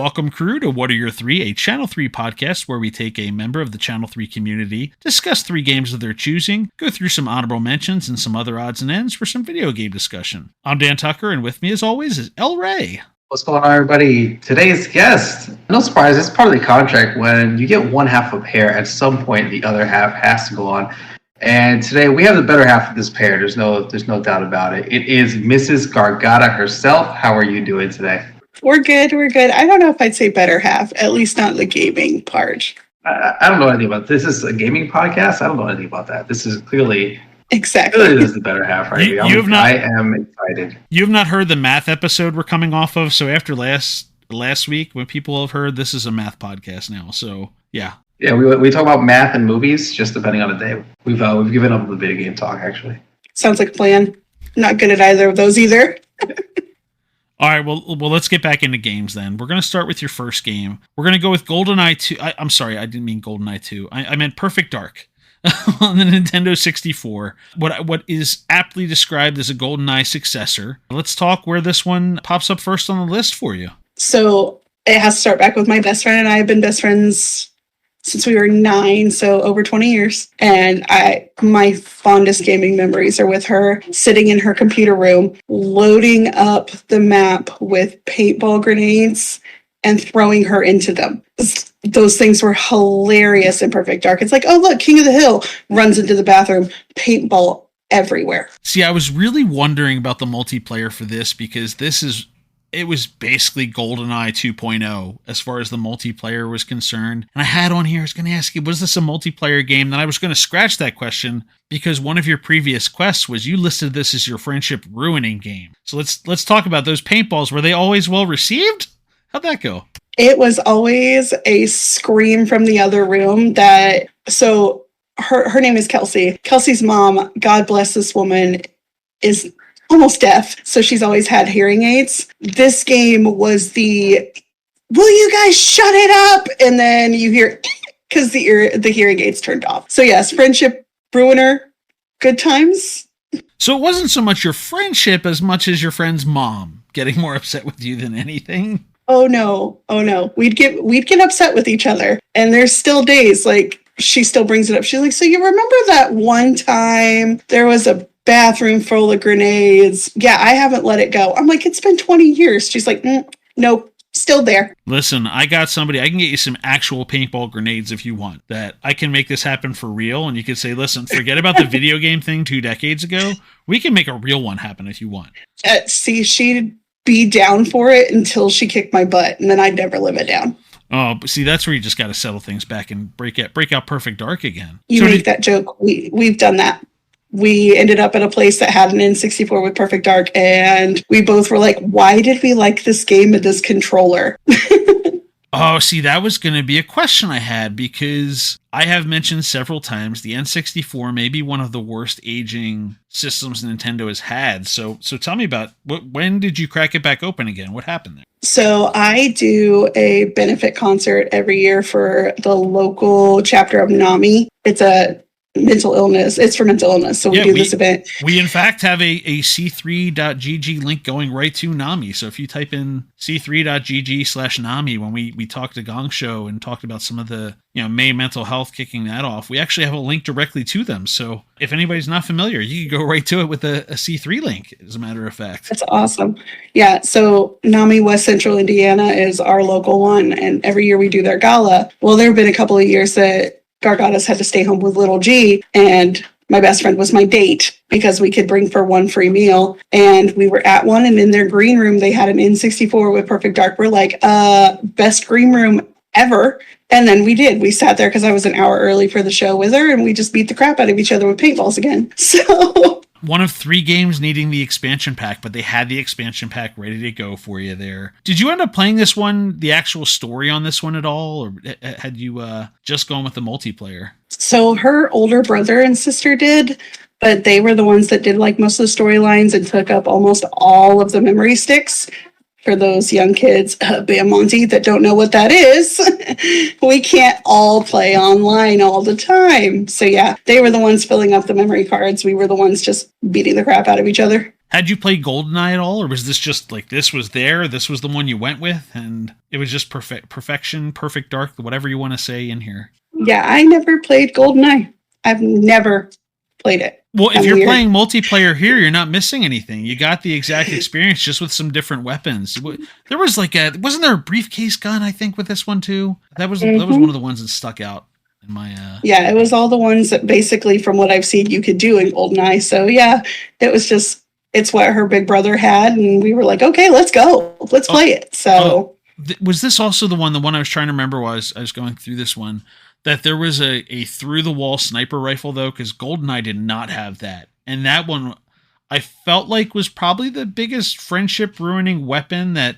Welcome, crew, to What Are Your Three, a Channel 3 podcast where we take a member of the Channel 3 community, discuss 3 games of their choosing, go through some honorable mentions and some other odds and ends for some video game discussion. I'm Dan Tucker, and with me, as always, is El Ray. What's going on, everybody? Today's guest, no surprise, it's part of the contract. When you get one half of a pair, at some point the other half has to go on. And today we have the better half of this pair. There's no doubt about it. It is Mrs. Gargada herself. How are you doing today? We're good. I don't know if I'd say better half, at least not the gaming part. I don't know anything about this. This is a gaming podcast. I don't know anything about that. This is clearly this is the better half, right? I am excited. You have not heard the math episode we're coming off of, so after last week, when people have heard, this is a math podcast now. So yeah. Yeah, we talk about math and movies, just depending on the day. We've given up the video game talk, actually. Sounds like a plan. Not good at either of those either. All right, well, let's get back into games then. We're going to start with your first game. We're going to go with GoldenEye 2. I'm sorry, I didn't mean GoldenEye 2. I meant Perfect Dark on the Nintendo 64. What is aptly described as a GoldenEye successor. Let's talk where this one pops up first on the list for you. So it has to start back with my best friend, and I have been best friends since we were 9, so over 20 years. And my fondest gaming memories are with her sitting in her computer room, loading up the map with paintball grenades and throwing her into them. Those things were hilarious in Perfect Dark. It's like, oh, look, King of the Hill runs into the bathroom, paintball everywhere. See, I was really wondering about the multiplayer for this because it was basically GoldenEye 2.0 as far as the multiplayer was concerned. And I had on here, I was going to ask you, was this a multiplayer game? Then I was going to scratch that question because one of your previous quests was you listed this as your friendship ruining game. So let's talk about those paintballs. Were they always well received? How'd that go? It was always a scream from the other room so her name is Kelsey. Kelsey's mom, God bless this woman, is almost deaf, so she's always had hearing aids. This game was will you guys shut it up? And then you hear, because the hearing aids turned off. So yes, friendship ruiner, good times. So it wasn't so much your friendship as much as your friend's mom getting more upset with you than anything. Oh no. We'd get upset with each other. And there's still days, like, she still brings it up. She's like, so you remember that one time there was a bathroom full of grenades? Yeah, I haven't let it go. I'm like, it's been 20 years. She's like, nope, still there. Listen, I got somebody, I can get you some actual paintball grenades if you want. That I can make this happen for real. And you could say, listen, forget about the video game thing 2 decades ago. We can make a real one happen if you want. See, she'd be down for it until she kicked my butt, and then I'd never live it down. Oh, but see, that's where you just got to settle things back and break out Perfect Dark again. That joke. We've done that. We ended up at a place that had an N64 with Perfect Dark, and we both were like, why did we like this game with this controller? Oh, see, that was going to be a question I had, because I have mentioned several times the N64 may be one of the worst aging systems Nintendo has had. So tell me about when did you crack it back open again? What happened there? So I do a benefit concert every year for the local chapter of NAMI. It's a mental illness. It's for mental illness. So we do this event. We in fact have a c3.gg link going right to NAMI. So if you type in c3.gg/NAMI, when we talked to Gong Show and talked about some of the, May mental health kicking that off, we actually have a link directly to them. So if anybody's not familiar, you can go right to it with a C3 link, as a matter of fact. That's awesome. Yeah. So NAMI West Central Indiana is our local one. And every year we do their gala. Well, there have been a couple of years that Gargadas had to stay home with little G, and my best friend was my date because we could bring for one free meal. And we were at one, and in their green room, they had an N64 with Perfect Dark. We're like, best green room ever. And then we did. We sat there because I was an hour early for the show with her, and we just beat the crap out of each other with paintballs again. So one of 3 games needing the expansion pack, but they had the expansion pack ready to go for you there. Did you end up playing this one, the actual story on this one at all, or had you just gone with the multiplayer? So her older brother and sister did, but they were the ones that did like most of the storylines and took up almost all of the memory sticks. For those young kids, Bam Monty, that don't know what that is, we can't all play online all the time. So yeah, they were the ones filling up the memory cards. We were the ones just beating the crap out of each other. Had you played GoldenEye at all, or was this just like this was the one you went with, and it was just perfection, perfect dark, whatever you want to say in here? Yeah, I never played GoldenEye. I've never played it. Well, if you're playing multiplayer here, you're not missing anything. You got the exact experience just with some different weapons. There was wasn't there a briefcase gun, I think, with this one too? That was one of the ones that stuck out in my Yeah, it was all the ones that basically from what I've seen you could do in GoldenEye. So yeah, it was just it's what her big brother had, and we were like, okay, let's go. Let's play it. So was this also the one I was trying to remember was I was going through this one? That there was a through-the-wall sniper rifle, though, because GoldenEye did not have that. And that one, I felt like, was probably the biggest friendship-ruining weapon that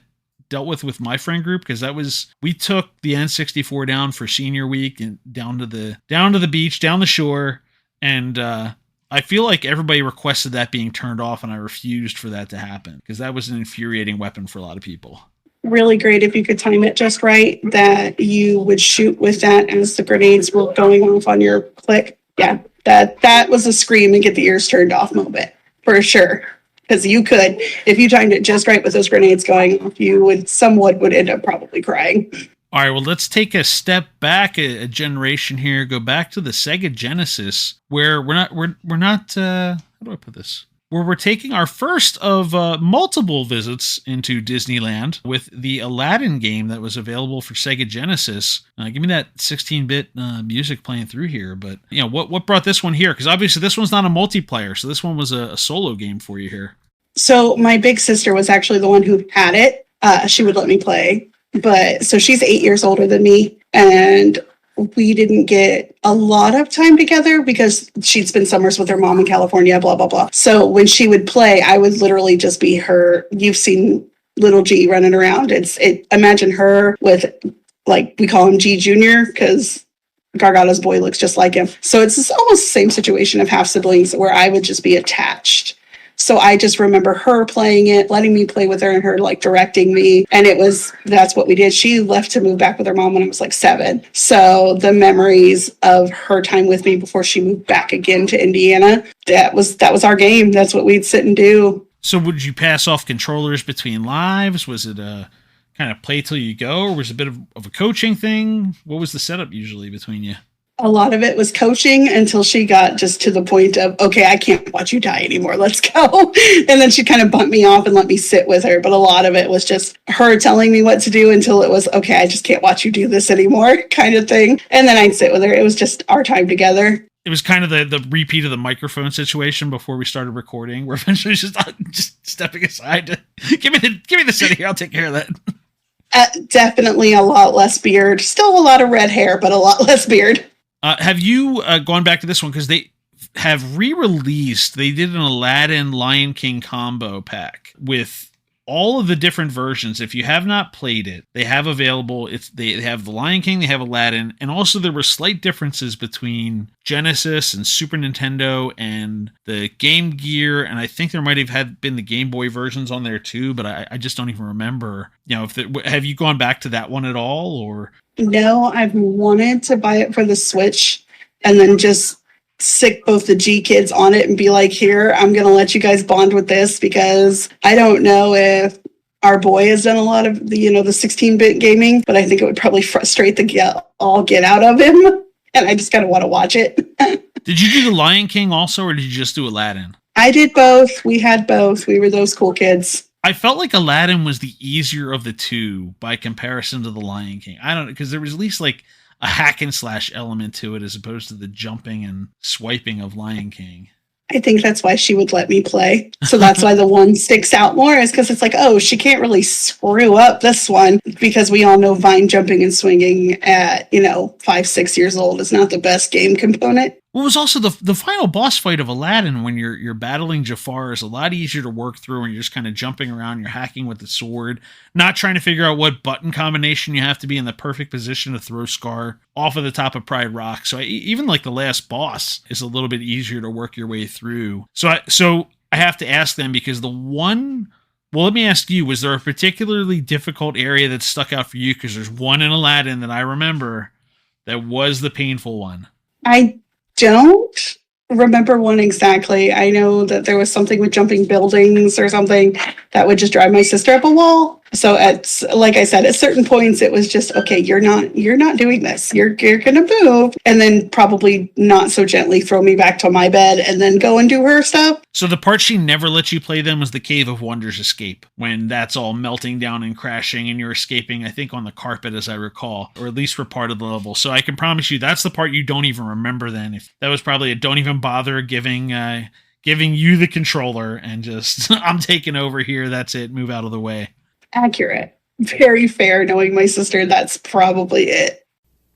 dealt with my friend group, because we took the N64 down for senior week and down to the beach, down the shore, and I feel like everybody requested that being turned off, and I refused for that to happen, because that was an infuriating weapon for a lot of people. Really great if you could time it just right, that you would shoot with that as the grenades were going off on your click. Yeah, that was a scream and get the ears turned off moment for sure. Because you could, if you timed it just right with those grenades going off, someone would end up probably crying. All right, well, let's take a step back, a generation here. Go back to the Sega Genesis, where we're not. How do I put this? Where we're taking our first of multiple visits into Disneyland with the Aladdin game that was available for Sega Genesis. Give me that 16-bit music playing through here. But what brought this one here? Because obviously this one's not a multiplayer, so this one was a solo game for you here. So my big sister was actually the one who had it. She would let me play, so she's 8 years older than me, and we didn't get a lot of time together because she'd spend summers with her mom in California, blah, blah, blah. So when she would play, I would literally just be her. You've seen little G running around. Imagine her with, like, we call him G Junior because Gargada's boy looks just like him. So it's almost the same situation of half siblings where I would just be attached. So I just remember her playing it, letting me play with her, and her like directing me. And that's what we did. She left to move back with her mom when I was like 7. So the memories of her time with me before she moved back again to Indiana, that was our game. That's what we'd sit and do. So would you pass off controllers between lives? Was it a kind of play till you go, or was it a bit of a coaching thing? What was the setup usually between you? A lot of it was coaching until she got just to the point of, okay, I can't watch you die anymore. Let's go. And then she kind of bumped me off and let me sit with her. But a lot of it was just her telling me what to do until it was, okay, I just can't watch you do this anymore kind of thing. And then I'd sit with her. It was just our time together. It was kind of the repeat of the microphone situation before we started recording, where eventually just stepping aside to give me the setting here. I'll take care of that. Definitely a lot less beard. Still a lot of red hair, but a lot less beard. Have you gone back to this one? Because they have re-released, they did an Aladdin Lion King combo pack with all of the different versions. If you have not played it, they have available, they have the Lion King, they have Aladdin, and also there were slight differences between Genesis and Super Nintendo and the Game Gear, and I think there might have been the Game Boy versions on there too, but I just don't even remember. Have you gone back to that one at all, or? No, I've wanted to buy it for the Switch and then just stick both the G kids on it and be like, here, I'm going to let you guys bond with this, because I don't know if our boy has done a lot of the 16-bit gaming, but I think it would probably frustrate the get out of him. And I just kind of want to watch it. Did you do the Lion King also, or did you just do Aladdin? I did both. We had both. We were those cool kids. I felt like Aladdin was the easier of the two by comparison to the Lion King. I don't know, because there was at least like a hack and slash element to it as opposed to the jumping and swiping of Lion King. I think that's why she would let me play. So that's why the one sticks out more, is because it's like, oh, she can't really screw up this one, because we all know vine jumping and swinging at, 5, 6 years old is not the best game component. Well, it was also the final boss fight of Aladdin when you're battling Jafar is a lot easier to work through when you're just kind of jumping around, you're hacking with the sword, not trying to figure out what button combination you have to be in the perfect position to throw Scar off of the top of Pride Rock. So even like the last boss is a little bit easier to work your way through. So I have to ask them, because let me ask you, was there a particularly difficult area that stuck out for you? Because there's one in Aladdin that I remember that was the painful one. I don't remember one exactly. I know that there was something with jumping buildings or something that would just drive my sister up a wall. So like I said, at certain points it was just, okay, you're not doing this. You're gonna move, and then probably not so gently throw me back to my bed and then go and do her stuff. So the part she never let you play then was the Cave of Wonders escape, when that's all melting down and crashing and you're escaping, I think, on the carpet, as I recall, or at least for part of the level. So I can promise you that's the part you don't even remember then. If that was probably a don't even bother giving you the controller and just, I'm taking over here, that's it, move out of the way. Accurate. Very fair, knowing my sister, that's probably it.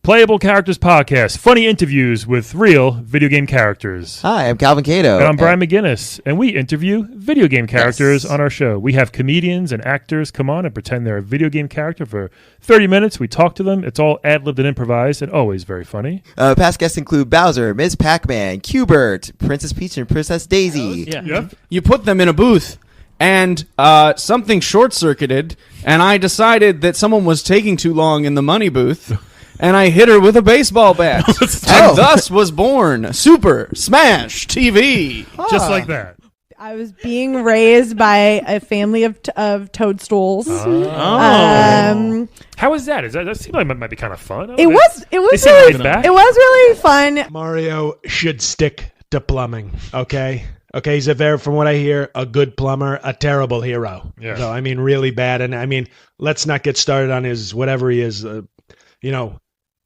Playable Characters Podcast, funny interviews with real video game characters. Hi, I'm Calvin Cato. And I'm Brian McGinnis, and we interview video game characters on our show. We have comedians and actors come on and pretend they're a video game character for 30 minutes. We talk to them. It's all ad-libbed and improvised, and always very funny. Past guests include Bowser, Ms. Pac-Man, Q*bert, Princess Peach, and Princess Daisy. Yeah. Yep. You put them in a booth, and something short-circuited, and I decided that someone was taking too long in the money booth. And I hit her with a baseball bat. And thus was born Super Smash TV. Just like that. I was being raised by a family of toadstools. How is that? That seems like it might be kind of fun. It was really fun. Mario should stick to plumbing, okay? Okay, he's from what I hear, a good plumber, a terrible hero. Yeah. So, I mean, really bad. And, I mean, let's not get started on his, whatever he is,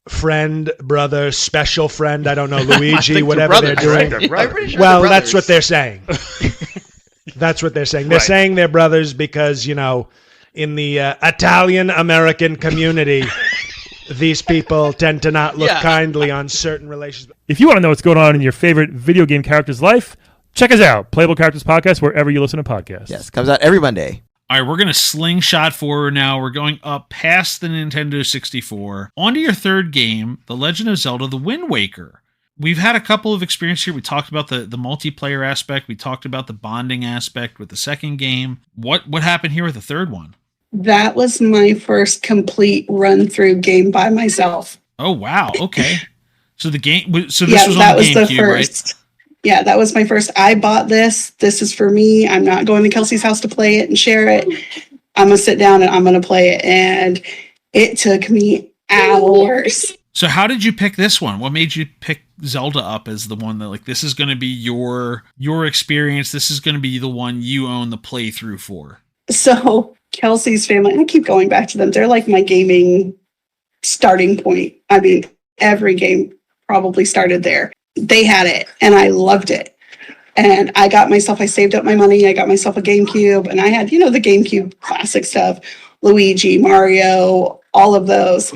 friend, brother, special friend, I don't know, Luigi, whatever they're doing. Well, that's what they're saying. That's what they're saying. They're saying they're brothers because, in the Italian-American community, these people tend to not look kindly on certain relations. If you want to know what's going on in your favorite video game character's life, check us out. Playable Characters Podcast, wherever you listen to podcasts. Yes, comes out every Monday. All right, we're going to slingshot forward now. We're going up past the Nintendo 64. On to your third game, The Legend of Zelda, The Wind Waker. We've had a couple of experiences here. We talked about the multiplayer aspect. We talked about the bonding aspect with the second game. What happened here with the third one? That was my first complete run-through game by myself. Oh, wow. Okay. So this was on that the was GameCube, the first. right? Yeah, that was my first. I bought this. This is for me. I'm not going to Kelsey's house to play it and share it. I'm going to sit down and I'm going to play it. And it took me hours. So how did you pick this one? What made you pick Zelda up as the one that, like, this is going to be your experience? This is going to be the one you own the playthrough for? So Kelsey's family, I keep going back to them. They're like my gaming starting point. I mean, every game probably started there. They had it and I loved it. And I saved up my money. I got myself a GameCube and I had, the GameCube classic stuff, Luigi, Mario, all of those.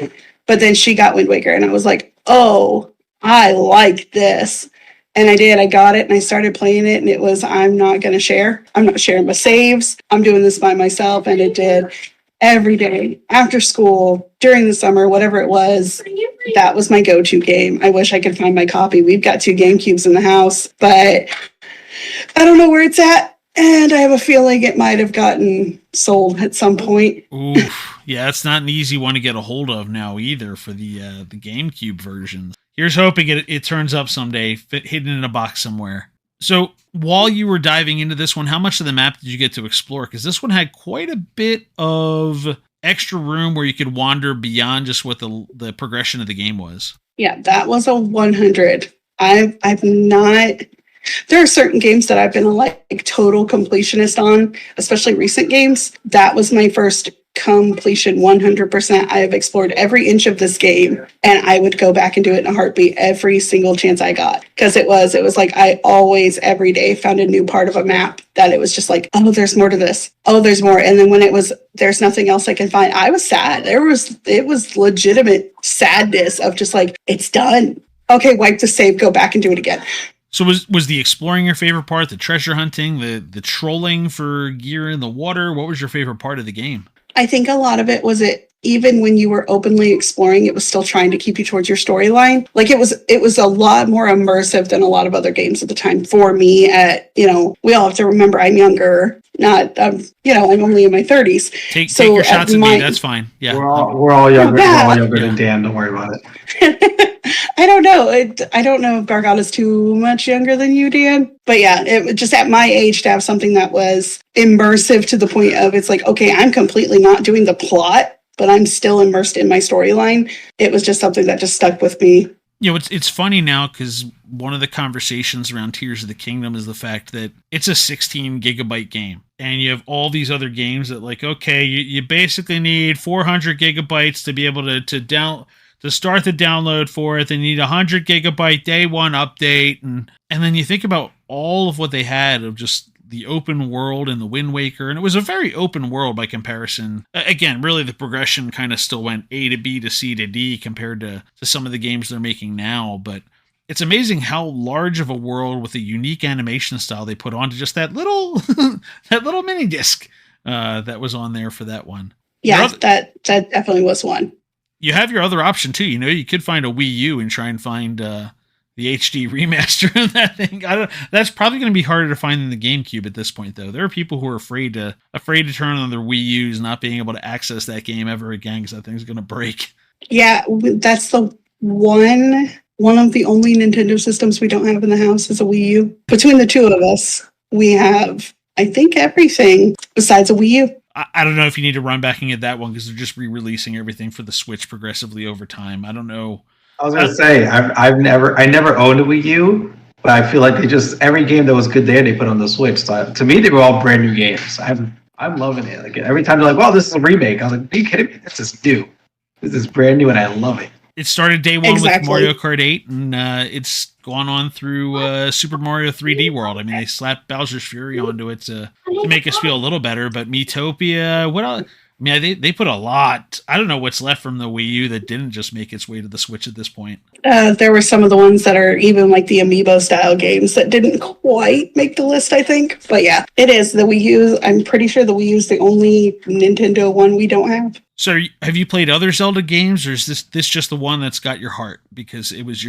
But then she got Wind Waker and I was like, oh, I like this. And I did. I got it and I started playing it and it was, I'm not going to share. I'm not sharing my saves. I'm doing this by myself. And it did every day after school, during the summer, whatever it was. That was my go-to game. I wish I could find my copy. We've got 2 GameCubes in the house, but I don't know where it's at. And I have a feeling it might have gotten sold at some point. Oof. Yeah, it's not an easy one to get a hold of now either for the GameCube versions. Here's hoping it turns up someday, hidden in a box somewhere. So while you were diving into this one, how much of the map did you get to explore? Because this one had quite a bit of extra room where you could wander beyond just what the progression of the game was. Yeah, that was a 100. I've not. There are certain games that I've been a total completionist on, especially recent games. That was my first completion 100%. I have explored every inch of this game and I would go back and do it in a heartbeat every single chance I got. Because it was like I always every day found a new part of a map that it was just like, oh, there's more to this. Oh, there's more. And then when it was, there's nothing else I can find, I was sad. It was legitimate sadness of just like, it's done. Okay, wipe the save, go back and do it again. So was the exploring your favorite part, the treasure hunting, the trolling for gear in the water? What was your favorite part of the game? I think a lot of it was even when you were openly exploring, it was still trying to keep you towards your storyline. Like it was a lot more immersive than a lot of other games at the time for me. We all have to remember I'm younger, I'm only in my 30s. Take your shots at me. That's fine. Yeah. We're all younger. We're all younger than Dan. Don't worry about it. I don't know. I don't know if Gargada's too much younger than you, Dan. But yeah, it just at my age to have something that was immersive to the point of it's like, okay, I'm completely not doing the plot, but I'm still immersed in my storyline. It was just something that just stuck with me. You know, it's funny now because one of the conversations around Tears of the Kingdom is the fact that it's a 16 gigabyte game. And you have all these other games that like, okay, you basically need 400 gigabytes to be able to start the download for it. They need 100 gigabyte day one update. And then you think about all of what they had of just the open world and the Wind Waker. And it was a very open world by comparison. Again, really the progression kind of still went A to B to C to D compared to some of the games they're making now. But it's amazing how large of a world with a unique animation style they put onto just that little that little mini disc that was on there for that one. Yeah, that definitely was one. You have your other option too. You know, you could find a Wii U and try and find the HD remaster of that thing. That's probably going to be harder to find than the GameCube at this point, though. There are people who are afraid to turn on their Wii U's, not being able to access that game ever again because that thing's going to break. Yeah, that's the one of the only Nintendo systems we don't have in the house is a Wii U. Between the two of us, we have, I think, everything besides a Wii U. I don't know if you need to run back and get that one because they're just re-releasing everything for the Switch progressively over time. I don't know. I was gonna say I never owned a Wii U, but I feel like every game that was good there they put on the Switch. So to me, they were all brand new games. I'm loving it. Like every time they're like, "Wow, this is a remake," I was like, "Are you kidding me? This is new. This is brand new, and I love it." It started day one with Mario Kart 8, and it's gone on through Super Mario 3D World. I mean, they slapped Bowser's Fury onto it to make us feel a little better. But Miitopia, what else? I mean, they put a lot. I don't know what's left from the Wii U that didn't just make its way to the Switch at this point. There were some of the ones that are even like the Amiibo style games that didn't quite make the list, I think. But yeah, it is. The Wii U, I'm pretty sure the Wii U is the only Nintendo one we don't have. So have you played other Zelda games, or is this just the one that's got your heart? Because it was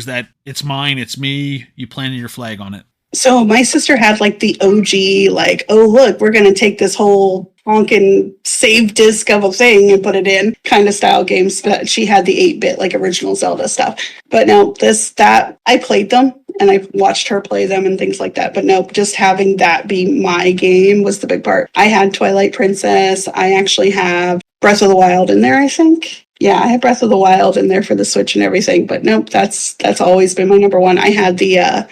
that it's mine, it's me, you planted your flag on it. So my sister had like the OG, like, oh, look, we're going to take this whole honkin' save disc of a thing and put it in kind of style games. But she had the 8-bit, like original Zelda stuff. But no, I played them and I watched her play them and things like that. But no, just having that be my game was the big part. I had Twilight Princess. I actually have Breath of the Wild in there, I think. Yeah, I had Breath of the Wild in there for the Switch and everything, but nope, that's always been my number one. I had the,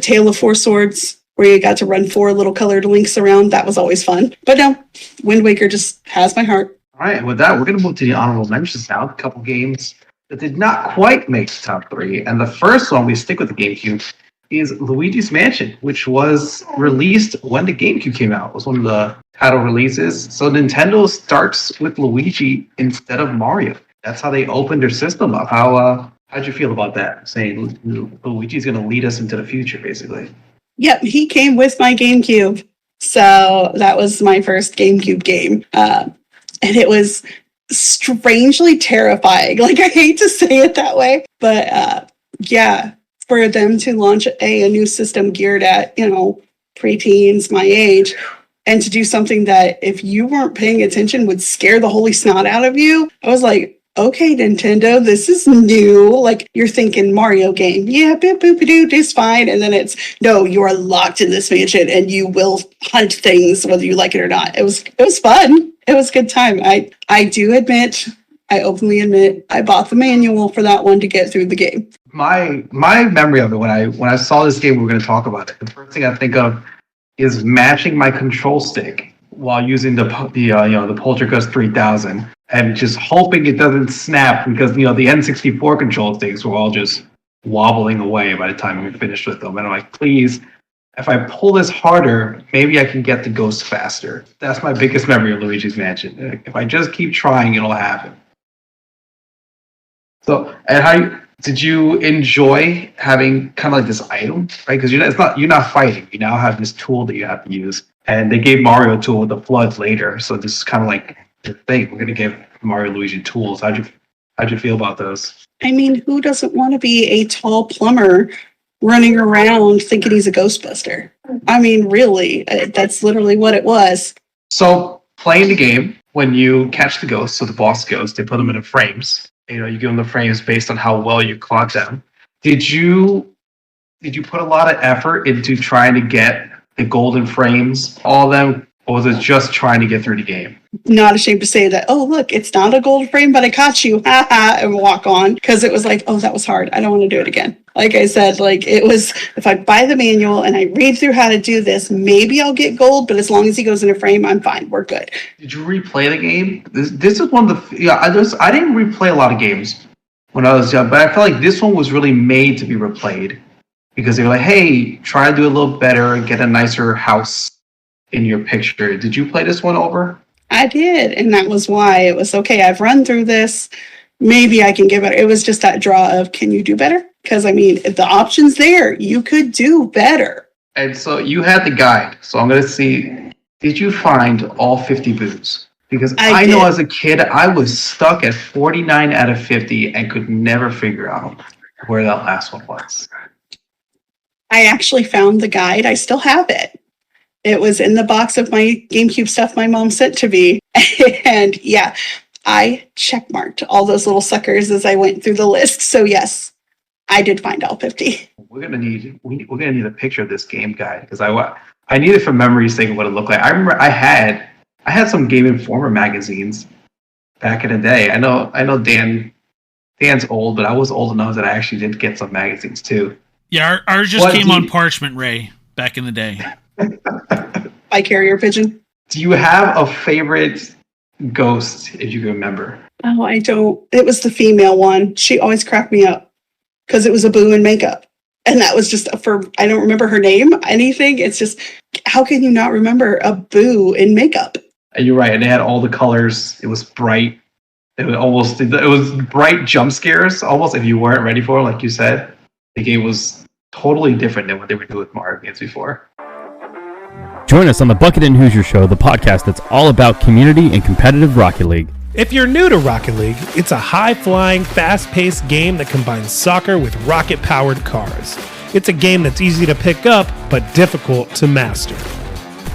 Tale of Four Swords, where you got to run 4 little colored links around. That was always fun. But no, Wind Waker just has my heart. All right, with that, we're going to move to the honorable mentions now. A couple games that did not quite make the top 3. And the first one, we stick with the GameCube, is Luigi's Mansion, which was released when the GameCube came out. It was one of the title releases. So Nintendo starts with Luigi instead of Mario. That's how they opened their system up. How'd you feel about that? Saying Luigi's going to lead us into the future, basically. Yep, he came with my GameCube. So that was my first GameCube game. And it was strangely terrifying. Like, I hate to say it that way. But yeah, for them to launch a new system geared at, preteens, my age, and to do something that if you weren't paying attention would scare the holy snot out of you, I was like, okay, Nintendo, this is new. Like, you're thinking Mario game. Yeah, boop, boop, doo, it's fine. And then it's, no, you are locked in this mansion and you will hunt things whether you like it or not. It was fun. It was a good time. I openly admit, I bought the manual for that one to get through the game. My memory of it, when I saw this game, we were going to talk about it, the first thing I think of is matching my control stick while using the Poltergust 3000 and just hoping it doesn't snap because, the N64 control sticks were all just wobbling away by the time we finished with them. And I'm like, please, if I pull this harder, maybe I can get the ghost faster. That's my biggest memory of Luigi's Mansion. If I just keep trying, it'll happen. So, and did you enjoy having kind of like this item, right? Because you're not fighting. You now have this tool that you have to use, and they gave Mario a tool with the floods later. So this is kind of like the thing. We're gonna give Mario and Luigi tools. How'd you feel about those? I mean, who doesn't want to be a tall plumber running around thinking he's a Ghostbuster? I mean, really, that's literally what it was. So playing the game, when you catch the ghost, so the boss ghost, they put them in frames. You give them the frames based on how well you clock them. Did you put a lot of effort into trying to get the golden frames, all of them, or was it just trying to get through the game? Not ashamed to say that, oh, look, it's not a gold frame, but I caught you, ha ha, and walk on. Because it was like, oh, that was hard. I don't want to do it again. Like I said, it was, if I buy the manual and I read through how to do this, maybe I'll get gold, but as long as he goes in a frame, I'm fine. We're good. Did you replay the game? This is one of the, I didn't replay a lot of games when I was young, but I feel like this one was really made to be replayed because they were like, hey, try to do a little better and get a nicer house in your picture. Did you play this one over? I did, and that was why it was okay. I've run through this. Maybe I can get better. It was just that draw of, can you do better? Because, if the option's there, you could do better. And so you had the guide. So I'm going to see, did you find all 50 boos? Because I know as a kid, I was stuck at 49 out of 50 and could never figure out where that last one was. I actually found the guide. I still have it. It was in the box of my GameCube stuff my mom sent to me. And yeah, I checkmarked all those little suckers as I went through the list. So yes, I did find all 50. We're gonna need a picture of this game guide because I need it for memory's sake of what it looked like. I remember I had some Game Informer magazines back in the day. I know Dan's old, but I was old enough that I actually did get some magazines too. Yeah, ours just came on parchment, Ray, back in the day. By carrier pigeon. Do you have a favorite ghost, if you can remember? Oh, I don't. It was the female one. She always cracked me up because it was a boo in makeup. And that was just I don't remember her name, anything. It's just, how can you not remember a boo in makeup? And you're right. And they had all the colors. It was bright. It was bright jump scares, almost if you weren't ready for it, like you said. The game was totally different than what they were doing with Mario games before. Join us on the Bucket and Hoosier Show, the podcast that's all about community and competitive Rocket League. If you're new to Rocket League, it's a high-flying, fast-paced game that combines soccer with rocket-powered cars. It's a game that's easy to pick up, but difficult to master.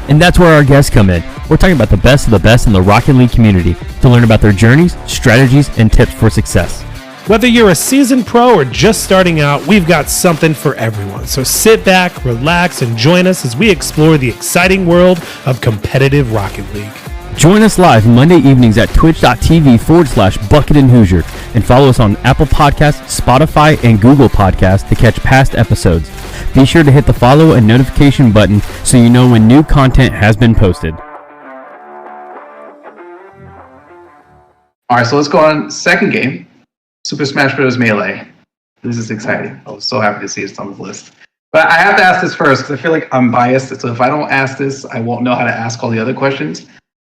And that's where our guests come in. We're talking about the best of the best in the Rocket League community to learn about their journeys, strategies, and tips for success. Whether you're a seasoned pro or just starting out, we've got something for everyone. So sit back, relax, and join us as we explore the exciting world of competitive Rocket League. Join us live Monday evenings at twitch.tv/Bucket and Hoosier and follow us on Apple Podcasts, Spotify, and Google Podcasts to catch past episodes. Be sure to hit the follow and notification button so you know when new content has been posted. All right, so let's go on second game. Super Smash Bros. Melee. This is exciting. I was so happy to see it's on the list. But I have to ask this first because I feel like I'm biased. So if I don't ask this, I won't know how to ask all the other questions.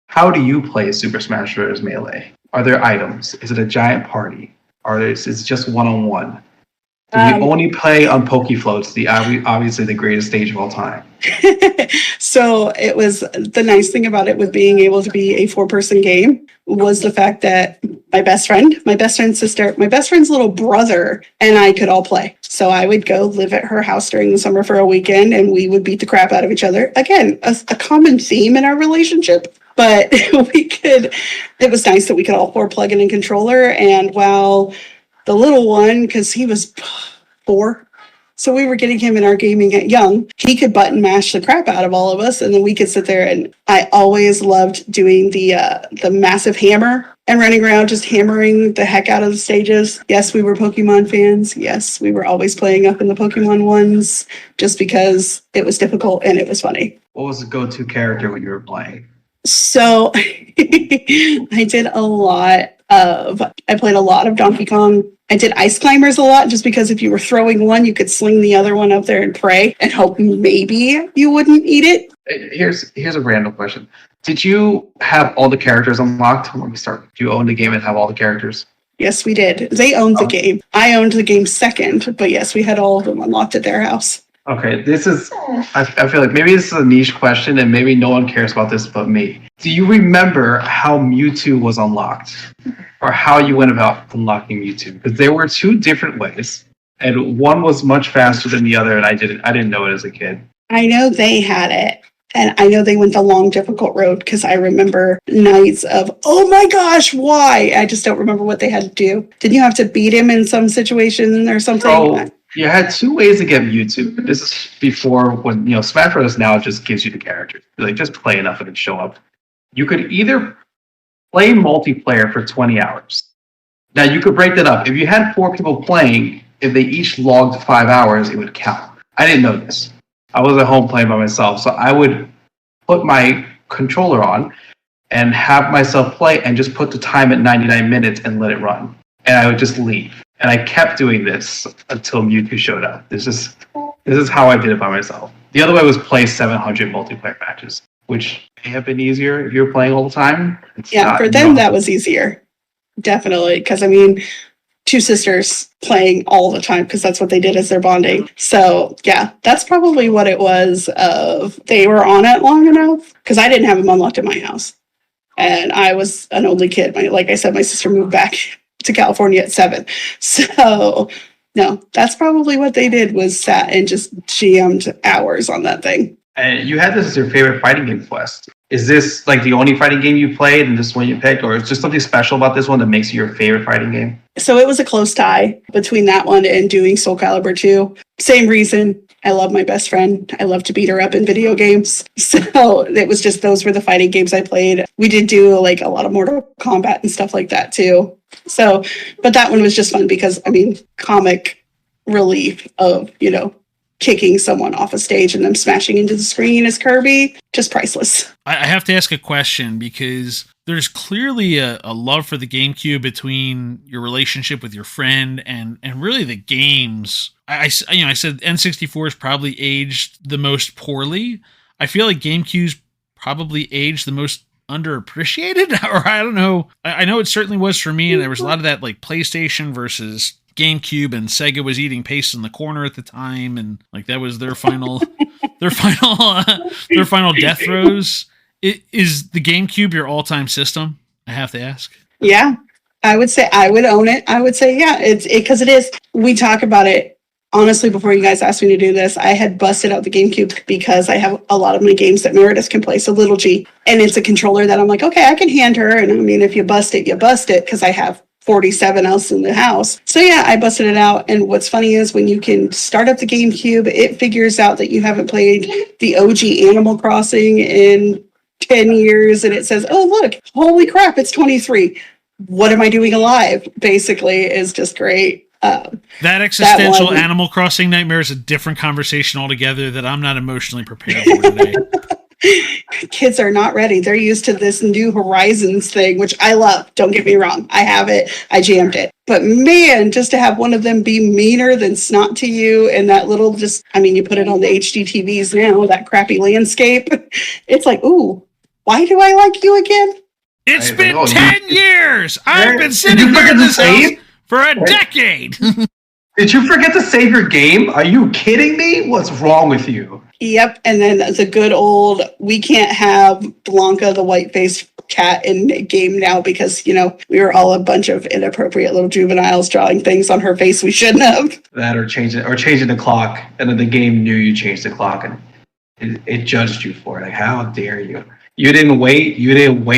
How do you play Super Smash Bros. Melee? Are there items? Is it a giant party? Is it just one-on-one? Do you only play on Pokefloats, obviously the greatest stage of all time? So it was the nice thing about it with being able to be a 4-person game was the fact that my best friend's sister, my best friend's little brother, and I could all play. So I would go live at her house during the summer for a weekend and we would beat the crap out of each other. Again, a common theme in our relationship. But it was nice that we could all 4 plug in a controller. And while the little one, because he was 4, so we were getting him in our gaming at young, he could button mash the crap out of all of us, and then we could sit there. And I always loved doing the massive hammer and running around just hammering the heck out of the stages. Yes, we were Pokemon fans. Yes, we were always playing up in the Pokemon ones just because it was difficult and it was funny. What was the go-to character when you were playing? So I played a lot of Donkey Kong. I did Ice Climbers a lot just because if you were throwing one, you could sling the other one up there and pray and hope maybe you wouldn't eat it. Here's a random question. Did you have all the characters unlocked when we started? Did you own the game and have all the characters? Yes, we did. They owned the game. I owned the game second, but yes, we had all of them unlocked at their house. Okay, I feel like maybe this is a niche question and maybe no one cares about this but me. Do you remember how Mewtwo was unlocked? Or how you went about unlocking Mewtwo? Because there were 2 different ways. And one was much faster than the other and I didn't know it as a kid. I know they had it. And I know they went the long, difficult road because I remember nights of, oh my gosh, why? I just don't remember what they had to do. Did you have to beat him in some situation or something? So you had two ways to get Mewtwo. This is before when, Smash Bros. Now just gives you the characters. Like, just play enough of it show up. You could either play multiplayer for 20 hours. Now, you could break that up. If you had 4 people playing, if they each logged 5 hours, it would count. I didn't know this. I was at home playing by myself, so I would put my controller on and have myself play and just put the time at 99 minutes and let it run. And I would just leave. And I kept doing this until Mewtwo showed up. This is how I did it by myself. The other way was play 700 multiplayer matches, which may have been easier if you're playing all the time. For them, that was easier. Definitely. Because, two sisters playing all the time because that's what they did as their bonding. So, yeah, that's probably what it was of they were on it long enough because I didn't have them unlocked in my house. And I was an only kid. Like I said, my sister moved back to California at 7. So, no, that's probably what they did was sat and just jammed hours on that thing. And you had this as your favorite fighting game quest. Is this like the only fighting game you played and this one you picked, or is there something special about this one that makes it your favorite fighting game? So it was a close tie between that one and doing Soul Calibur 2. Same reason. I love my best friend. I love to beat her up in video games. So it was just those were the fighting games I played. We did do like a lot of Mortal Kombat and stuff like that too. So, but that one was just fun because, comic relief of, kicking someone off a stage and them smashing into the screen as Kirby, just priceless. I have to ask a question because there's clearly a love for the GameCube between your relationship with your friend and really the games. I said N64 is probably aged the most poorly. I feel like GameCube's probably aged the most underappreciated, or I don't know. I know it certainly was for me, and there was a lot of that like PlayStation versus GameCube, and Sega was eating paste in the corner at the time, and like that was their final their final death throes. Is the GameCube your all-time system? I have to ask. Yeah, I would say I would own it. I would say it's because it is. We talk about it honestly before you guys asked me to do this. I had busted out the GameCube because I have a lot of my games that Meredith can play. So little G, and it's a controller that I'm like, okay, I can hand her, and if you bust it, you bust it because I have 47 else in the house. So yeah, I busted it out. And what's funny is when you can start up the GameCube, it figures out that you haven't played the OG Animal Crossing in 10 years. And it says, oh, look, holy crap, it's 23. What am I doing alive? Basically is just great. That existential Animal Crossing nightmare is a different conversation altogether that I'm not emotionally prepared for today. Kids are not ready. They're used to this New Horizons thing, which I love. Don't get me wrong. I have it. I jammed it. But man, just to have one of them be meaner than snot to you and that little you put it on the HD TVs now, that crappy landscape. It's like, ooh, why do I like you again? It's been 10 years. I've been sitting here in this house for a decade. Did you forget to save your game? Are you kidding me? What's wrong with you? Yep. And then the good old, we can't have Blanca, the white-faced cat, in a game now because, we were all a bunch of inappropriate little juveniles drawing things on her face we shouldn't have. That or changing the clock. And then the game knew you changed the clock and it judged you for it. Like, how dare you? You didn't wait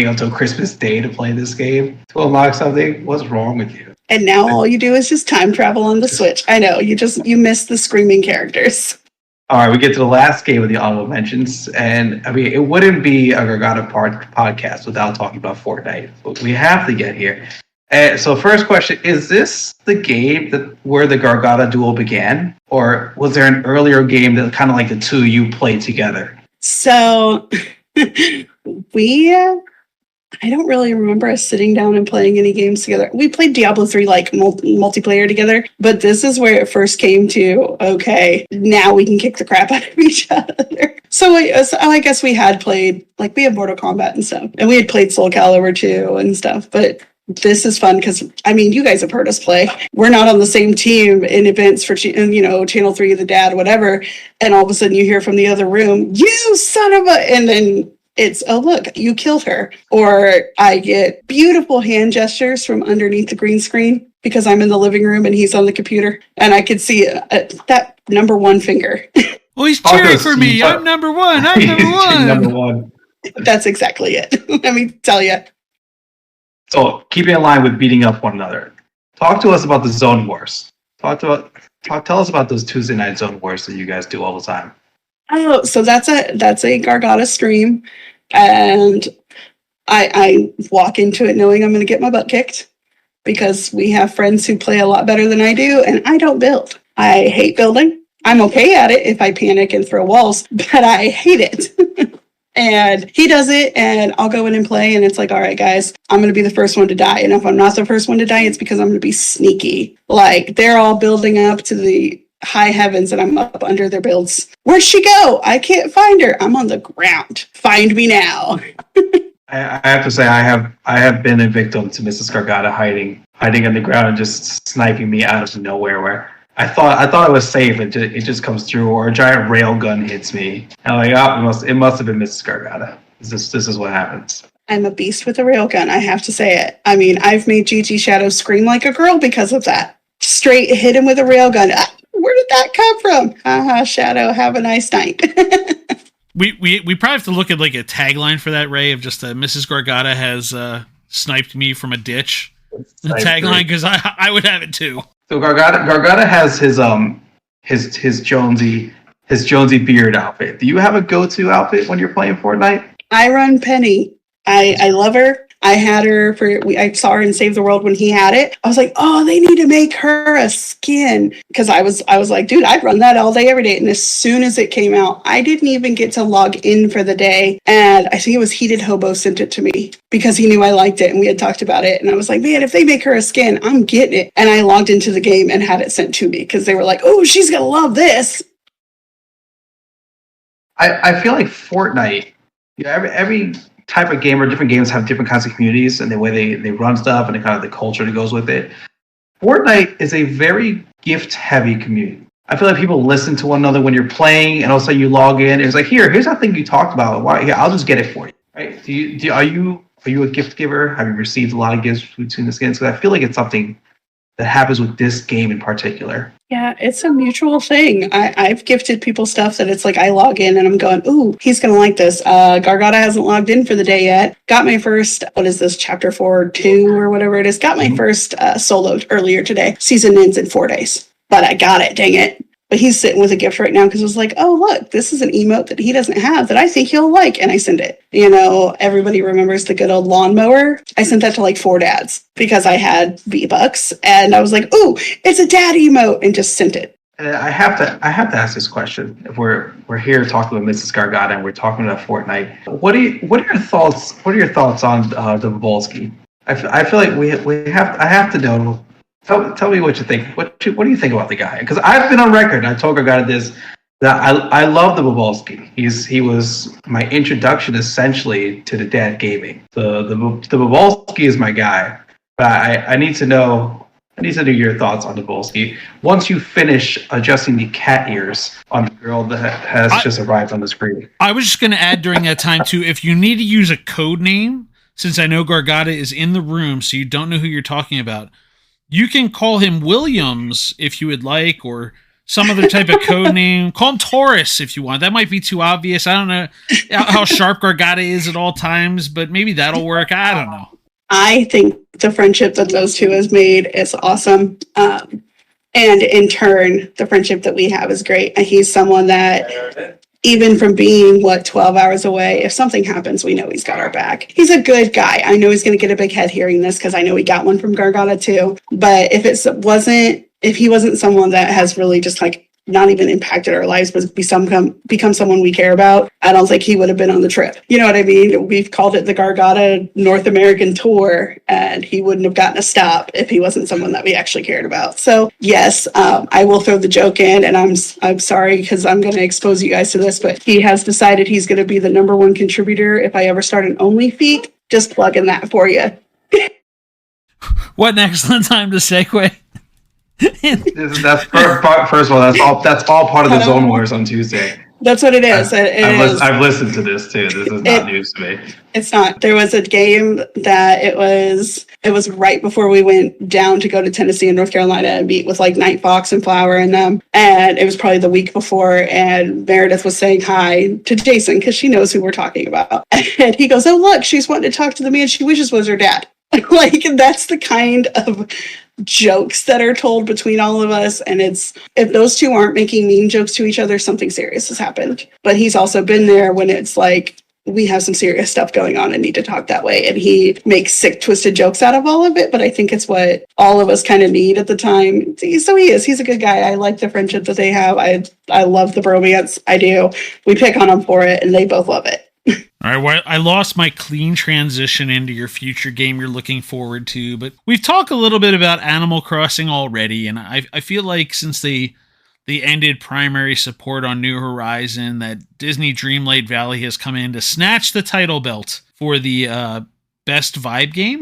until Christmas Day to play this game to unlock something? What's wrong with you? And now all you do is just time travel on the Switch. I know, you miss the screaming characters. All right, we get to the last game of the honorable mentions. And, it wouldn't be a Gargada podcast without talking about Fortnite. But we have to get here. So first question, is this the game where the Gargada duel began? Or was there an earlier game that kind of like the two you played together? So I don't really remember us sitting down and playing any games together. We played Diablo 3 multiplayer together, but this is where it first came to, okay, now we can kick the crap out of each other. So I guess we had played, we had Mortal Kombat and stuff, and we had played Soul Calibur 2 and stuff, but this is fun because, you guys have heard us play. We're not on the same team in events for, Channel 3, the dad, whatever, and all of a sudden you hear from the other room, you son of a, and then it's, oh, look, you killed her. Or I get beautiful hand gestures from underneath the green screen because I'm in the living room and he's on the computer. And I could see that number one finger. Oh, he's cheering for me. I'm number one. I'm number one. That's exactly it. Let me tell you. So keeping in line with beating up one another. Talk to us about the zone wars. Tell us about those Tuesday night zone wars that you guys do all the time. Oh, so that's a Gargada stream, and I walk into it knowing I'm going to get my butt kicked because we have friends who play a lot better than I do, and I don't build. I hate building. I'm okay at it if I panic and throw walls, but I hate it. And he does it, and I'll go in and play, and it's like, all right, guys, I'm going to be the first one to die. And if I'm not the first one to die, it's because I'm going to be sneaky. Like, they're all building up to the high heavens, and I'm up under their builds. Where'd she go? I can't find her. I'm on the ground. Find me now. I have to say, I have been a victim to Mrs. Gargada hiding on the ground and just sniping me out of nowhere. Where I thought it was safe, it just comes through, or a giant rail gun hits me. And I'm like, oh, it must have been Mrs. Gargada. This is what happens. I'm a beast with a rail gun. I have to say it. I mean, I've made GG Shadow scream like a girl because of that. Straight hit him with a rail gun. Where did that come from? Haha, Shadow, have a nice night. We probably have to look at like a tagline for that, Ray, of just Mrs. Gargada has sniped me from a ditch. The tagline, because I would have it too. So Gargada has his Jonesy beard outfit. Do you have a go-to outfit when you're playing Fortnite? I run Penny. I love her. I had her I saw her in Save the World when he had it. I was like, oh, they need to make her a skin. Because I was like, dude, I'd run that all day, every day. And as soon as it came out, I didn't even get to log in for the day. And I think it was Heated Hobo sent it to me because he knew I liked it and we had talked about it. And I was like, man, if they make her a skin, I'm getting it. And I logged into the game and had it sent to me because they were like, oh, she's going to love this. I feel like Fortnite, every type of game or different games have different kinds of communities and the way they run stuff and the kind of the culture that goes with it. Fortnite is a very gift-heavy community. I feel like people listen to one another when you're playing, and also you log in. And it's like, here's that thing you talked about. I'll just get it for you. Right? Are you a gift giver? Have you received a lot of gifts between the skins? Because I feel like it's something that happens with this game in particular. Yeah, it's a mutual thing. I've gifted people stuff that it's like I log in and I'm going, ooh, he's going to like this. Gargada hasn't logged in for the day yet. Got my first, what is this, chapter 4.2 or whatever it is. Got my first soloed earlier today. Season ends in 4 days. But I got it, dang it. But he's sitting with a gift right now because it was like, oh, look, this is an emote that he doesn't have that I think he'll like. And I send it. You know, everybody remembers the good old lawnmower. I sent that to like 4 dads because I had V-Bucks. And I was like, ooh, it's a dad emote, and just sent it. I have to ask this question. If we're here talking with Mrs. Gargada and we're talking about Fortnite, what are your thoughts? What are your thoughts on the Volsky? I feel like I have to know. Tell me what you think. What do you think about the guy? Because I've been on record. I told Gargada this that I love the Bobolski. He was my introduction essentially to the dad gaming. The Bobolski is my guy. But I need to know your thoughts on the Bobolski once you finish adjusting the cat ears on the girl that has just arrived on the screen. I was just going to add during that time too, if you need to use a code name, since I know Gargada is in the room, so you don't know who you're talking about. You can call him Williams if you would like, or some other type of code name. Call him Taurus if you want. That might be too obvious. I don't know how sharp Gargada is at all times, but maybe that'll work. I don't know. I think the friendship that those two has made is awesome. And in turn, the friendship that we have is great. And he's someone that, even from being, 12 hours away, if something happens, we know he's got our back. He's a good guy. I know he's going to get a big head hearing this because I know he got one from Gargada too. But if he wasn't someone that has really just not even impacted our lives, but become someone we care about, I don't think he would have been on the trip. You know what I mean? We've called it the Gargada North American Tour, and he wouldn't have gotten a stop if he wasn't someone that we actually cared about. So yes, I will throw the joke in, and I'm sorry because I'm going to expose you guys to this, but he has decided he's going to be the #1 contributor if I ever start an OnlyFeet. Just plugging that for you. What an excellent time to segue. First of all, that's all part of the Zone Wars on Tuesday. That's what it is. I've listened to this too. This is not news to me. It's not. There was a game that it was right before we went down to go to Tennessee and North Carolina and meet with like Night Fox and Flower and them. And it was probably the week before. And Meredith was saying hi to Jason because she knows who we're talking about. And he goes, "Oh, look, she's wanting to talk to the man she wishes was her dad." Like, that's the kind of jokes that are told between all of us. And it's, if those two aren't making mean jokes to each other, something serious has happened. But he's also been there when it's like, we have some serious stuff going on and need to talk that way. And he makes sick, twisted jokes out of all of it. But I think it's what all of us kind of need at the time. So he's a good guy. I like the friendship that they have. I love the bromance. I do. We pick on them for it and they both love it. All right, well, I lost my clean transition into your future game you're looking forward to, but we've talked a little bit about Animal Crossing already, and I feel like since they ended primary support on New Horizon, that Disney Dreamlight Valley has come in to snatch the title belt for the best vibe game,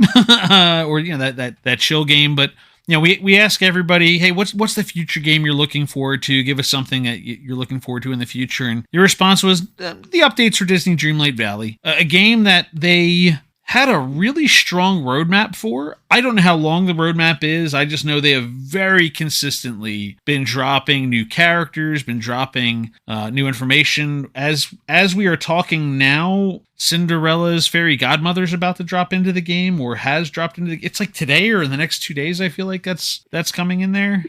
or that chill game. But we ask everybody, hey, what's the future game you're looking forward to? Give us something that you're looking forward to in the future. And your response was the updates for Disney Dreamlight Valley, a game that they had a really strong roadmap for. I don't know how long the roadmap is. I just know they have very consistently been dropping new characters, been dropping new information. As we are talking now, Cinderella's fairy godmother is about to drop into the game, or has dropped into it's like today or in the next 2 days. I feel like that's coming in there.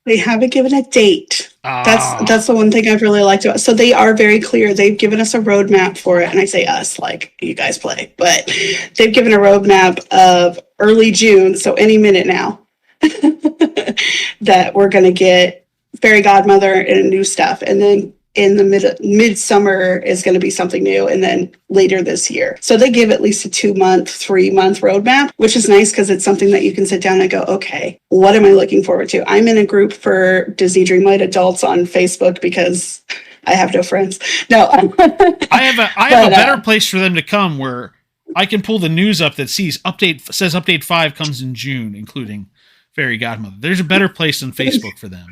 They haven't given a date. That's the one thing I've really liked about it. So they are very clear. They've given us a roadmap for it. And I say us, like you guys play. But they've given a roadmap of early June, so any minute now, that we're going to get Fairy Godmother and new stuff. And then in the midsummer is going to be something new, and then later this year. So they give at least a 2-month, 3-month roadmap, which is nice because it's something that you can sit down and go, okay, what am I looking forward to? I'm in a group for Disney Dreamlight adults on Facebook because I have no friends. No, I have a better place for them to come where I can pull the news up that says update 5 comes in June, including Fairy Godmother. There's a better place than Facebook for them.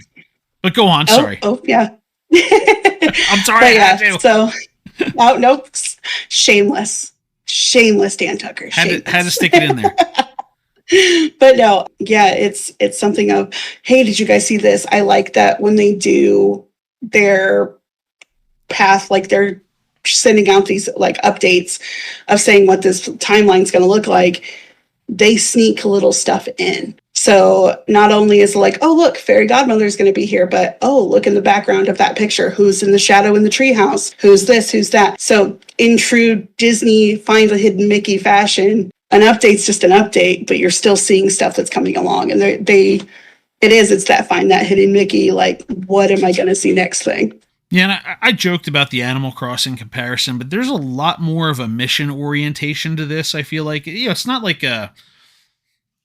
But go on, sorry. Oh yeah. I'm sorry. Yeah, so nope. Shameless Dan Tucker. Had to stick it in there. But no, yeah, it's something of, hey, did you guys see this? I like that when they do their path, like they're sending out these like updates of saying what this timeline's going to look like. They sneak little stuff in. So not only is it like, oh, look, Fairy Godmother is going to be here, but, oh, look in the background of that picture. Who's in the shadow in the treehouse? Who's this? Who's that? So in true Disney Find the Hidden Mickey fashion, an update's just an update, but you're still seeing stuff that's coming along. And it's that Find That Hidden Mickey, like, what am I going to see next thing? Yeah, and I joked about the Animal Crossing comparison, but there's a lot more of a mission orientation to this. I feel like, it's not like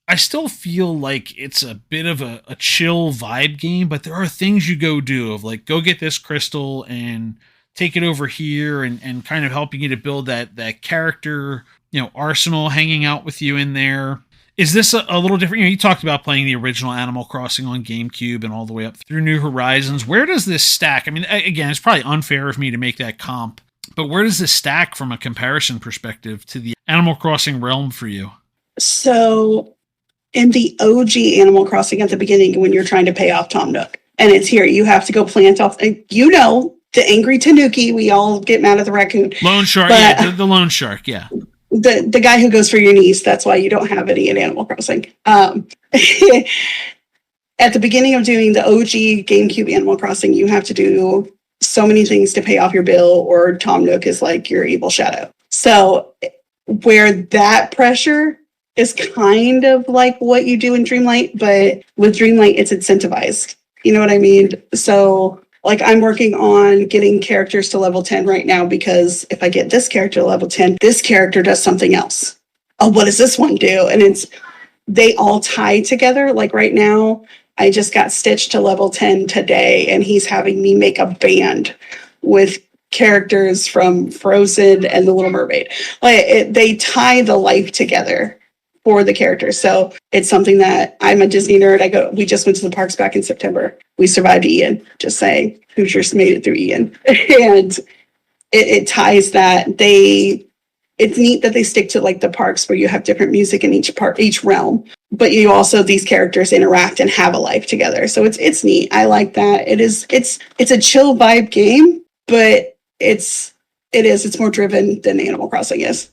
I still feel like it's a bit of a chill vibe game, but there are things you go do of like, go get this crystal and take it over here and kind of helping you to build that character, arsenal hanging out with you in there. Is this a little different? You talked about playing the original Animal Crossing on GameCube and all the way up through New Horizons. Where does this stack? I mean, again, it's probably unfair of me to make that comp, but where does this stack from a comparison perspective to the Animal Crossing realm for you? So in the OG Animal Crossing at the beginning, when you're trying to pay off Tom Nook, and it's here, you have to go plant off, the angry Tanuki, we all get mad at the raccoon. Loan shark, the loan shark, yeah. The guy who goes for your niece, that's why you don't have any in Animal Crossing. At the beginning of doing the OG GameCube Animal Crossing, you have to do so many things to pay off your bill, or Tom Nook is like your evil shadow. So where that pressure is kind of like what you do in Dreamlight, but with Dreamlight, it's incentivized. You know what I mean? So like I'm working on getting characters to level 10 right now, because if I get this character to level 10, this character does something else. Oh, what does this one do? And they all tie together. Like right now, I just got Stitch to level 10 today, and he's having me make a band with characters from Frozen and The Little Mermaid. Like they tie the life together for the characters. So it's something that I'm a Disney nerd. We just went to the parks back in September. We survived Ian, just saying. Hoosiers made it through Ian. And it ties that it's neat that they stick to like the parks where you have different music in each realm, but you also, these characters interact and have a life together. So it's neat. I like that. It's a chill vibe game, but it's more driven than Animal Crossing is.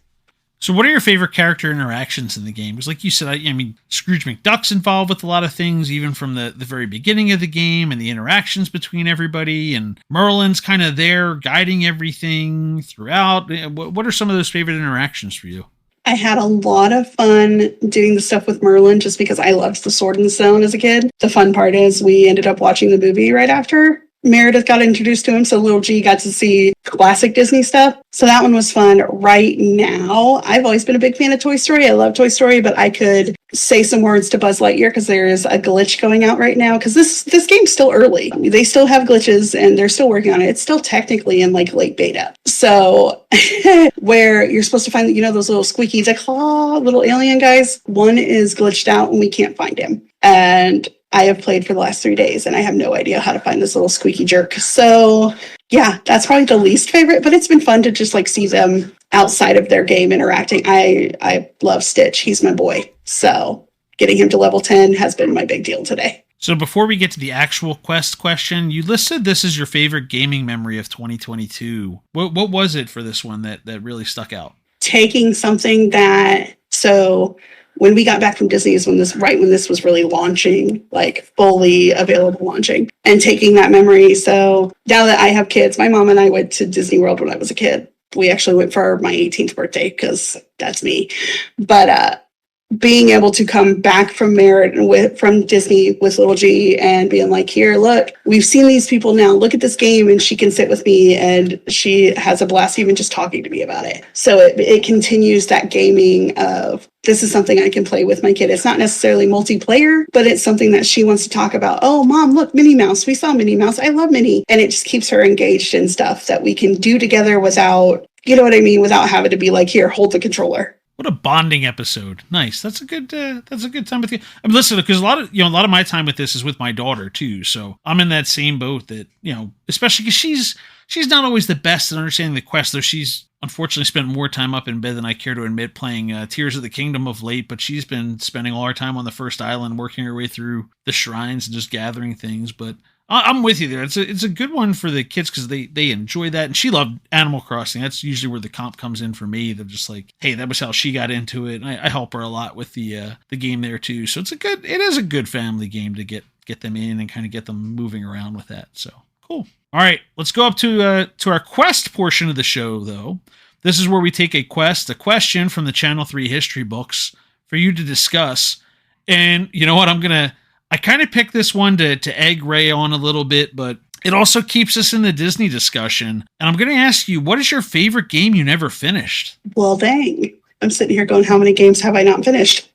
So what are your favorite character interactions in the game? Because like you said, I mean, Scrooge McDuck's involved with a lot of things, even from the very beginning of the game and the interactions between everybody. And Merlin's kind of there guiding everything throughout. What are some of those favorite interactions for you? I had a lot of fun doing the stuff with Merlin just because I loved the Sword and the Stone as a kid. The fun part is we ended up watching the movie right after Meredith got introduced to him, so little G got to see classic Disney stuff. So that one was fun. Right now, I've always been a big fan of Toy Story. I love Toy Story, but I could say some words to Buzz Lightyear because there is a glitch going out right now because this game's still early. They still have glitches and they're still working on it. It's still technically in like late beta. So where you're supposed to find, those little squeaky, little alien guys. One is glitched out and we can't find him. And I have played for the last 3 days and I have no idea how to find this little squeaky jerk. So yeah, that's probably the least favorite, but it's been fun to just like see them outside of their game interacting. I love Stitch. He's my boy. So getting him to level 10 has been my big deal today. So before we get to the actual quest question, you listed this as your favorite gaming memory of 2022. What was it for this one that really stuck out? Taking something when we got back from Disney is when this was really launching, like fully available launching, and taking that memory. So now that I have kids, my mom and I went to Disney World when I was a kid. We actually went for my 18th birthday because that's me. But being able to come back from from Disney with little G and being like, here, look, we've seen these people now. Look at this game, and she can sit with me, and she has a blast even just talking to me about it. So it continues that gaming of this is something I can play with my kid. It's not necessarily multiplayer, but it's something that she wants to talk about. Oh, Mom, look, Minnie Mouse. We saw Minnie Mouse. I love Minnie. And it just keeps her engaged in stuff that we can do together without, without having to be like, here, hold the controller. What a bonding episode. Nice. That's a good time with you. I'm listening because a lot of my time with this is with my daughter too. So I'm in that same boat that, especially because she's not always the best at understanding the quest, though she's unfortunately spent more time up in bed than I care to admit playing Tears of the Kingdom of late, but she's been spending all her time on the first island, working her way through the shrines and just gathering things. But I'm with you there. It's a good one for the kids because they enjoy that, and she loved Animal Crossing. That's usually where the comp comes in for me. They're just like, hey, that was how she got into it. And I help her a lot with the game there too. So it is a good family game to get them in and kind of get them moving around with that. So cool. All right, let's go up to our quest portion of the show though. This is where we take a question from the Channel 3 history books for you to discuss. And you know what? I kind of picked this one to egg Ray on a little bit, but it also keeps us in the Disney discussion. And I'm going to ask you, what is your favorite game you never finished? Well, dang. I'm sitting here going, how many games have I not finished?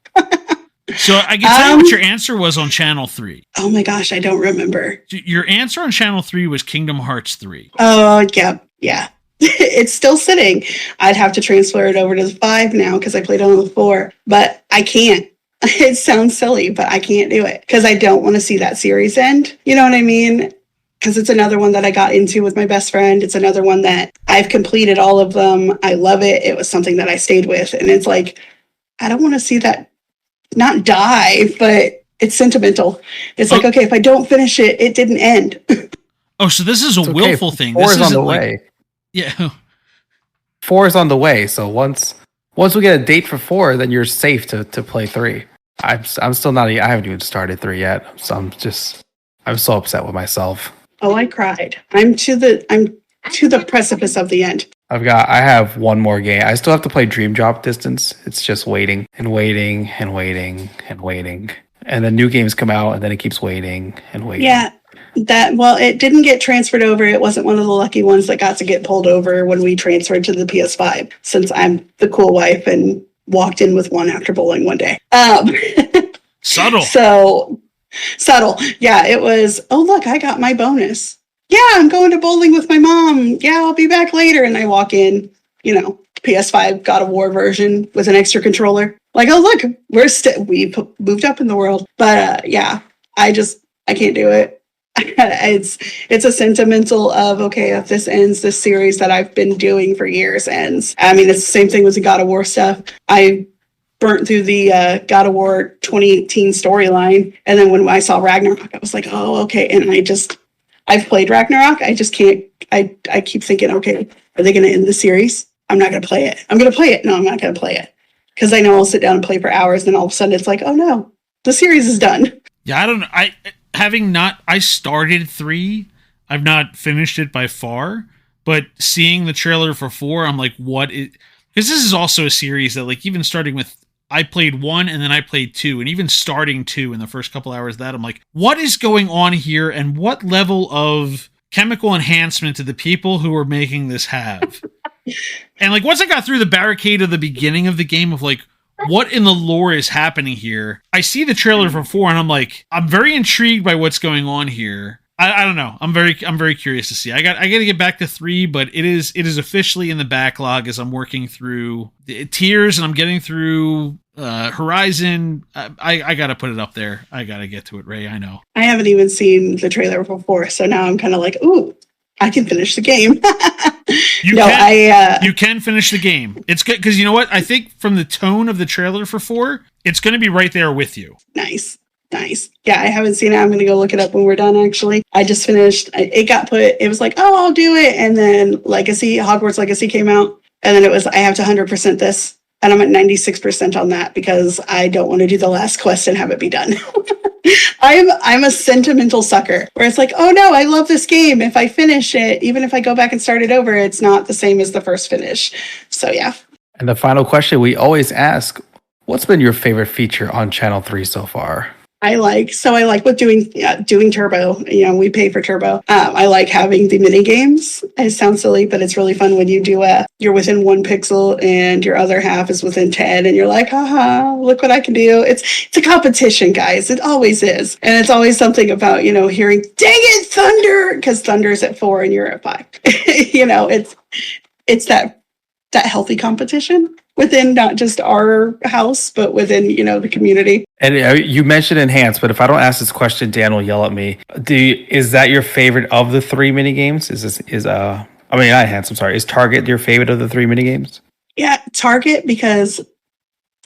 So I can tell you what your answer was on Channel 3. Oh my gosh, I don't remember. Your answer on Channel 3 was Kingdom Hearts 3. Oh, yeah. It's still sitting. I'd have to transfer it over to the 5 now because I played on the 4, but I can't. It sounds silly, but I can't do it because I don't want to see that series end. You know what I mean? Because it's another one that I got into with my best friend. It's another one that I've completed all of them. I love it. It was something that I stayed with. And it's like, I don't want to see that not die, but it's sentimental. It's like, okay, if I don't finish it, it didn't end. Oh, so this is a willful thing. 4 This is on the like, way. Yeah. 4 is on the way. So once we get a date for 4, then you're safe to play 3. I'm still not. I haven't even started 3 yet. So I'm so upset with myself. Oh, I cried. I'm to the precipice of the end. I have one more game. I still have to play Dream Drop Distance. It's just waiting and waiting and waiting and waiting. And then new games come out and then it keeps waiting and waiting. Yeah. It didn't get transferred over. It wasn't one of the lucky ones that got to get pulled over when we transferred to the PS5, since I'm the cool wife and walked in with one after bowling one day. Subtle. So subtle. Yeah, it was, oh, look, I got my bonus. Yeah, I'm going to bowling with my mom. Yeah, I'll be back later. And I walk in, PS5 God of War version with an extra controller. Like, oh look, we moved up in the world. But yeah, I can't do it. It's a sentimental of, okay, if this ends, this series that I've been doing for years ends. I mean, it's the same thing with the God of War stuff. I burnt through the God of War 2018 storyline, and then when I saw Ragnarok, I was like, oh, okay. And I've played Ragnarok. I just can't. I keep thinking, okay, are they going to end the series? I'm not going to play it. I'm going to play it. No, I'm not going to play it, because I know I'll sit down and play for hours, and then all of a sudden it's like, oh no, the series is done. Yeah, I don't know. I started 3. I've not finished it by far, but seeing the trailer for 4, I'm like, what is... Because this is also a series that, like, even starting with... I played 1 and then I played 2, and even starting 2 in the first couple hours of that, I'm like, what is going on here, and what level of chemical enhancement do the people who are making this have? And, like, once I got through the barricade of the beginning of the game of, like, what in the lore is happening here? I see the trailer for 4 and I'm like, I'm very intrigued by what's going on here. I don't know. I'm very curious to see. I got to get back to 3, but it is officially in the backlog as I'm working through the Tears and I'm getting through Horizon. I got to put it up there. I got to get to it, Ray. I know. I haven't even seen the trailer for 4, so now I'm kind of like, ooh, I can finish the game. You can finish the game. It's good because you know what? I think from the tone of the trailer for 4, it's going to be right there with you. Nice. Yeah, I haven't seen it. I'm going to go look it up when we're done, actually. I just finished. It was like, oh, I'll do it. And then Hogwarts Legacy came out. And then it was, I have to 100% this. And I'm at 96% on that because I don't want to do the last quest and have it be done. I'm a sentimental sucker where it's like, oh no, I love this game. If I finish it, even if I go back and start it over, it's not the same as the first finish. So yeah. And the final question we always ask, what's been your favorite feature on Channel 3 so far? I like with doing Turbo, we pay for Turbo. I like having the mini games. It sounds silly, but it's really fun when you do you're within 1 pixel and your other half is within 10 and you're like, haha, look what I can do. It's a competition, guys. It always is. And it's always something about, hearing, dang it, Thunder, because Thunder's at 4 and you're at 5. It's that healthy competition within not just our house, but within, the community. And you mentioned enhance, but if I don't ask this question, Dan will yell at me. Is that your favorite of the 3 mini games? Not enhance, I'm sorry. Is Target your favorite of the 3 mini games? Yeah, Target, because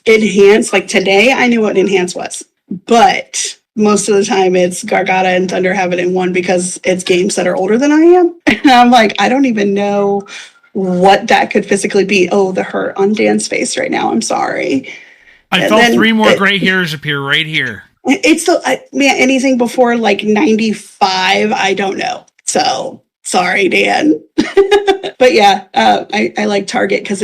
enhance, like today, I knew what enhance was, but most of the time it's Gargada and Thunder have it in one because it's games that are older than I am. And I'm like, I don't even know what that could physically be. Oh, the hurt on Dan's face right now. I'm sorry. I felt 3 more gray hairs appear right here. It's anything before like 95, I don't know. So sorry, Dan. But yeah, I like Target because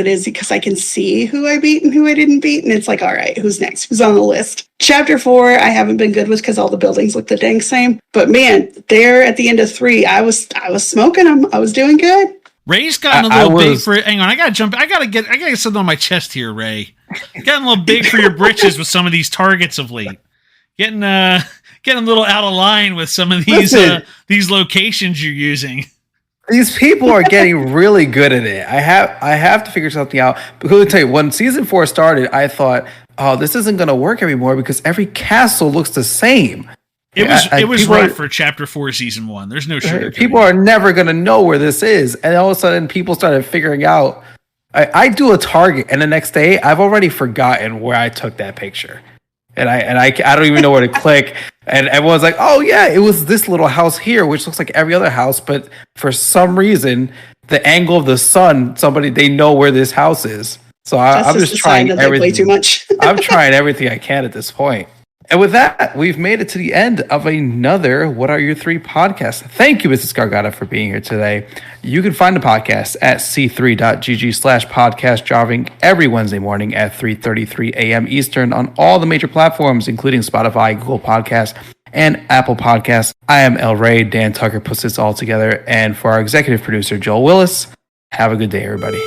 I can see who I beat and who I didn't beat. And it's like, all right, who's next? Who's on the list? Chapter 4, I haven't been good with because all the buildings look the dang same. But man, there at the end of 3, I was smoking them. I was doing good. Ray's gotten a little big for it. Hang on, I gotta get something on my chest here, Ray. Getting a little big for your britches with some of these targets of late. Getting a little out of line with some of these locations you're using. These people are getting really good at it. I have to figure something out. Because I'll tell you, when season 4 started, I thought, oh, this isn't going to work anymore because every castle looks the same. It was right for Chapter 4, Season 1. There's no sugar. People are never going to know where this is. And all of a sudden, people started figuring out. I do a target, and the next day, I've already forgotten where I took that picture. And I don't even know where to click. And everyone's like, oh, yeah, it was this little house here, which looks like every other house. But for some reason, the angle of the sun, they know where this house is. So I'm just trying everything. Play too much. I'm trying everything I can at this point. And with that, we've made it to the end of another What Are Your 3 podcast. Thank you, Mrs. Gargada, for being here today. You can find the podcast at c3.gg/podcast, dropping every Wednesday morning at 3:33 a.m. Eastern on all the major platforms, including Spotify, Google Podcasts, and Apple Podcasts. I am El Rey. Dan Tucker puts this all together. And for our executive producer, Joel Willis, have a good day, everybody.